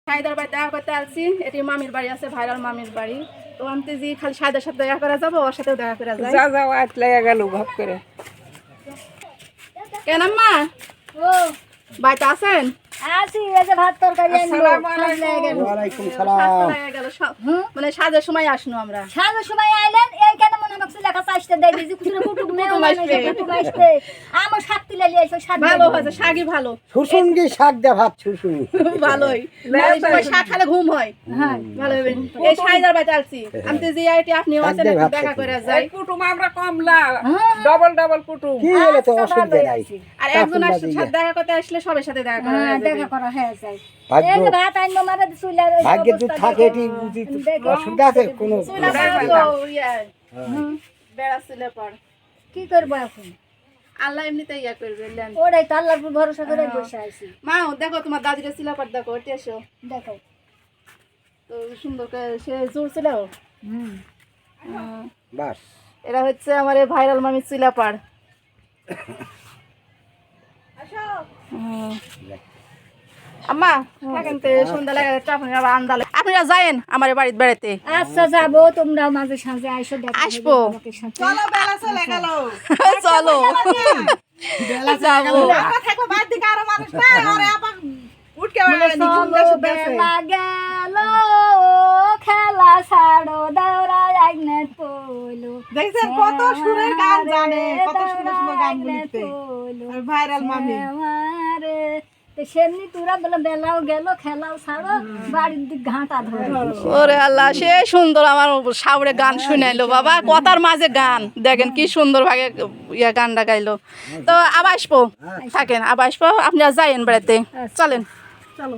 সাইদার বাড়ি দেখা করতে আসছি। এটি মামির বাড়ি আছে, ভাইরাল মামির বাড়ি। তো আমি যে খালি সাইদার সাথে দেখা করা যাবো, ওর সাথেও দেখা করা যায়। যা যাও আজ লেগে গেল ভাব করে। কেন আম্মা ও বাড়িতে আছেন? আসি এই যে ভাত তরকারি আনলো। আসসালামু আলাইকুম। ওয়ালাইকুম সালাম। মানে সাজের সময় আসনো আমরা। সাঁঝের সময় আইলেন এইখানে মনে হচ্ছে লেখা চাইতে দেয় যে কুতুরে কুটুক মেও আসবে কুটুক আসবে আমার শাক তুলে নিয়ে এসে শাক ভালো হয়েছে, শাকই ভালো, সুসুঙ্গি শাক দে ভাত সুসুঙ্গি ভালোই। এই সময় শাক খেলে ঘুম হয়। হ্যাঁ ভালো হবে। এই সাইদার বাড়িতে আসছি। আমি তো যে আইটি আপনিও আছেন, একটু দেখা করে যাই। এই কুটুম আমরা কমলা ডবল ডবল কুটুম। কি হলো তো অসুবিধা নাই। আর একজন সাথে দেখা করতে আসলে সবার সাথে দেখা করা হ্যাঁ যায়। দেখা করা হয়ে যায় ভাগ্য এই যে ভাত আনলো মারা চুলা ভাগ্যে যদি থাকে এটি উচিত অসুবিধা আছে কোনো চুলা তো ইয়া বেড়া ছিলে পর কি করব এখন আল্লাহ এমনিতেই ইয়া করবে। লেন ওরাই তো আল্লাহর উপর ভরসা করে বসে আছি মা দেখো তোমার দাদির সিলাপাট দেখো, ওটি এসো দেখো তো সুন্দর করে সে জোর ছিল। বাস এরা হচ্ছে আমার এই ভাইরাল মামি সিলাপাড়। আম্মা থাকেন তো, সন্ধ্যা লাগে আপনারা আবার আন্দালে আপনারা যায়েন আমার বাড়িতে বেড়াতে। আচ্ছা যাবো তোমরা মাঝে সাঝে আইসো দেখো আসবো। চলো বেলা চলে গেল। চলো যাবো। আমরা থাকো বাদ দিকে আরো মানুষ নাই আরে আপা উঠকে চলো বেলা গেল খেলা ছাড়ো দৌড়া আইনে পইলো দেখছেন কত সুরের গান জানে, কত সুন্দর সুন্দর গান বলতে। ভাইরাল মামি আমারে তো সেমনি তোরা বলে বেলাও গেল খেলাও ছাড়ো বাড়ির দিক ঘাঁটা ধরে ওরে আল্লাহ, সে সুন্দর আমার সাউরে গান শুনাইলো বাবা, কথার মাঝে গান দেখেন কি সুন্দর ভাগে ইয়া গানটা গাইলো। তো আবার আসবো, থাকেন আবার আসবো, আপনারা যাইয়েন বেড়াতে। চলেন চলো